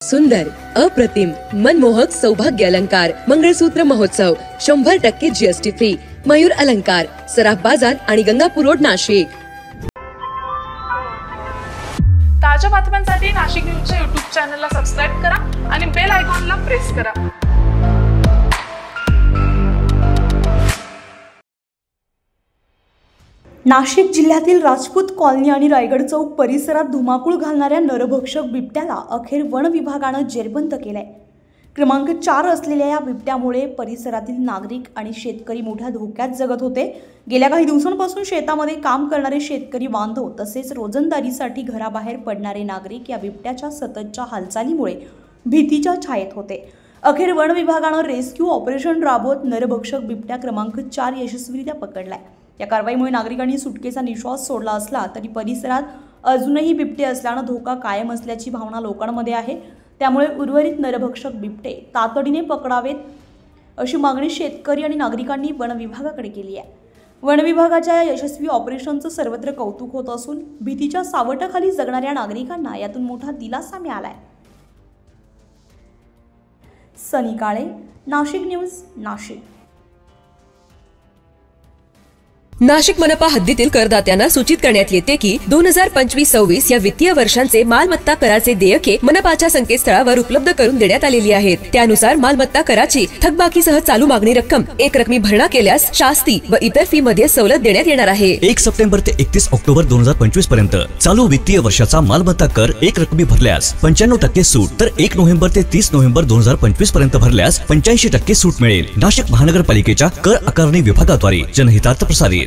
सुंदर, अप्रतिम, मनमोहक सौभाग्य अलंकार मंगळसूत्र महोत्सव 100% GST फ्री. मयूर अलंकार, सराफ बाजार आणि गंगापूर रोड, नाशिक. ताज्या बातम्यांसाठी नाशिक न्यूजच्या YouTube चॅनलला सबस्क्राइब करा आणि बेल आयकॉनला प्रेस करा. नाशिक जिल्ह्यातील राजपूत कॉलनी आणि रायगड चौक परिसरात धुमाकूळ घालणाऱ्या नरभक्षक बिबट्याला अखेर वन विभागानं जेरबंद केलंय. क्रमांक 4 असलेल्या या बिबट्यामुळे परिसरातील नागरिक आणि शेतकरी मोठ्या धोक्यात जगत होते. गेल्या काही दिवसांपासून शेतामध्ये काम करणारे शेतकरी बांधव तसेच रोजंदारीसाठी घराबाहेर पडणारे नागरिक या बिबट्याच्या सततच्या हालचालीमुळे भीतीच्या छायेत होते. अखेर वन विभागानं रेस्क्यू ऑपरेशन राबवत नरभक्षक बिबट्या क्रमांक 4 यशस्वीरित्या पकडलाय. या कारवाईमुळे नागरिकांनी सुटकेचा निश्वास सोडला असला तरी परिसरात अजूनही बिबटे असल्यानं धोका कायम असल्याची भावना लोकांमध्ये आहे. त्यामुळे उर्वरित नरभक्षक बिबटे तातडीने पकडावेत अशी मागणी शेतकरी आणि नागरिकांनी वन विभागाकडे केली आहे. वन विभागाच्या या यशस्वी ऑपरेशनचं सर्वत्र कौतुक होत असून भीतीच्या सावटाखाली जगणाऱ्या नागरिकांना यातून मोठा दिलासा मिळालाय. सनी काळे, नाशिक न्यूज, नाशिक. नाशिक मनपा हद्दीतील करदात्यांना सूचित करण्यात येते की 2025-26 या वित्तीय वर्षांचे मालमत्ता कराचे देयके मनपाच्या संकेतस्थळावर उपलब्ध करून देण्यात आलेली आहेत. त्यानुसार मालमत्ता कराची थकबाकीसह चालू मागणी रक्कम एक रकमी भरणा केल्यास शास्ती व इतर फी मध्ये सवलत देण्यात येणार आहे. 1 सप्टेंबर ते 31 ऑक्टोबर 2025 पर्यंत चालू वित्तीय वर्षाचा मालमत्ता कर एक रकमी भरल्यास 95% सूट, तर 1 नोव्हेंबर ते 30 नोव्हेंबर 2025 पर्यंत भरल्यास 85% सूट मिळेल. नाशिक महानगरपालिकेच्या कर आकारणी विभागाद्वारे जनहितार्थ प्रसारित.